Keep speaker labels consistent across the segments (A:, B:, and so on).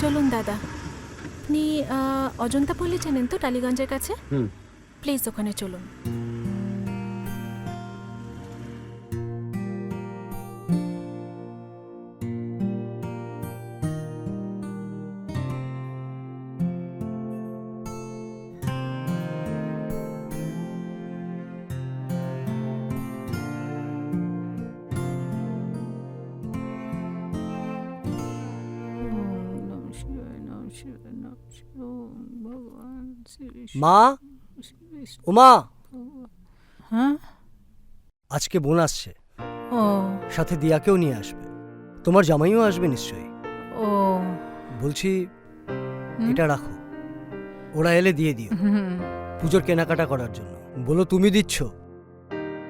A: চলুন দাদা, আপনি অজন্তা পল্লী চেনেন তো, টালিগঞ্জের কাছে? প্লিজ ওখানে চলুন।
B: মা, উমা,
A: হ্যাঁ,
B: আজকে বোন আসছে,
A: ও
B: সাথে দিয়াকেও নিয়ে আসবে। তোমার জামাইও আসবে নিশ্চয়ই।
A: ও
B: বলছি এটা রাখো, ওরা এলে দিয়ে দিও, পুজোর কেনাকাটা করার জন্য। বলো তুমি দিচ্ছ।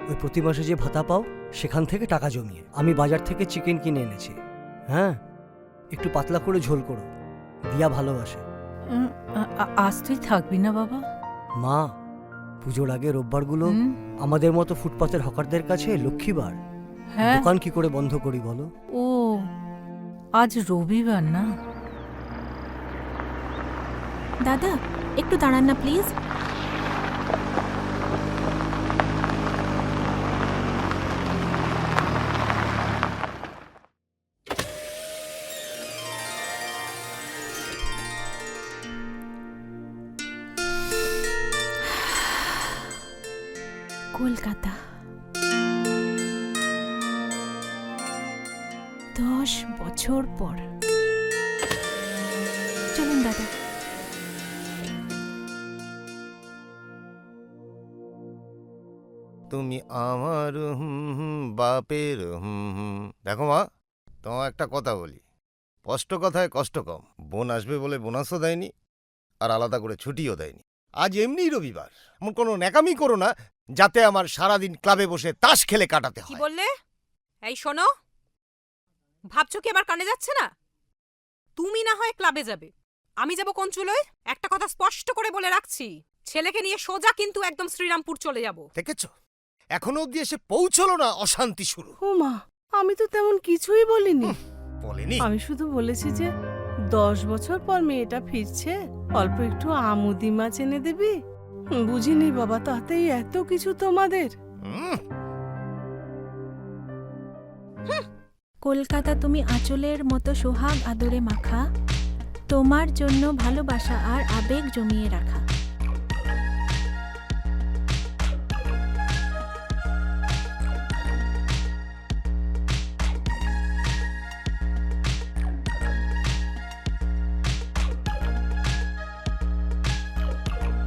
B: ওই প্রতি মাসে যে ভাতা পাও সেখান থেকে টাকা জমিয়ে আমি বাজার থেকে চিকেন কিনে এনেছি। হ্যাঁ, একটু পাতলা করে ঝোল করো, দিয়া ভালোবাসে।
A: আজ তুই থাকবি না বাবা?
B: মা, পুজোর আগে রোববারগুলো আমাদের মতো ফুটপাতের হকারদের কাছে লক্ষ্মীবার।
A: হ্যাঁ,
B: দোকান কি করে বন্ধ করি বলো?
A: ও আজ রবিবার না? দাদা একটু দাঁড়ান না প্লিজ। কলকাতা 10 বছর পর। চলুন দাদা।
C: তুমি আমার বাপের দেখো মা, তোমার একটা কথা বলি, স্পষ্ট কথায় কষ্ট কম। বোন আসবে বলে বোনাসও দেয়নি, আর আলাদা করে ছুটিও দেয়নি। আজ এমনিই রবিবার, এমন কোনো ন্যাকামি করো না যাতে আমার সারাদিন ক্লাবে বসে তাস খেলে কাটাতে
D: কি
C: হয়।
D: বললে? এই শোনো, ভাবছো কি আমার কানে যাচ্ছে না? তুমি না হয় ক্লাবে যাবে, আমি যাব কোন চুলোয়? একটা কথা স্পষ্ট করে বলে রাখছি, ছেলেকে নিয়ে সোজা কিন্তু একদম শ্রীরামপুর চলে যাব।
C: দেখেছো, এখনো অব্দি এসে পৌঁছলো না, অশান্তি শুরু।
E: ও মা, আমি তো তেমন কিছুই বলিনি।
C: বলেনি?
E: আমি শুধু বলেছি যে 10 বছর পর মেয়েটা ফিরছে, অল্প একটু আমুদি মাছ এনে দিবি। বুঝিনি বাবা, তাতেই এত কিছু তোমাদের।
C: হুম,
A: কলকাতা তুমি আঁচলের মতো সোহাগ আদরে মাখা, তোমার জন্য ভালোবাসা আর আবেগ জমিয়ে রাখা।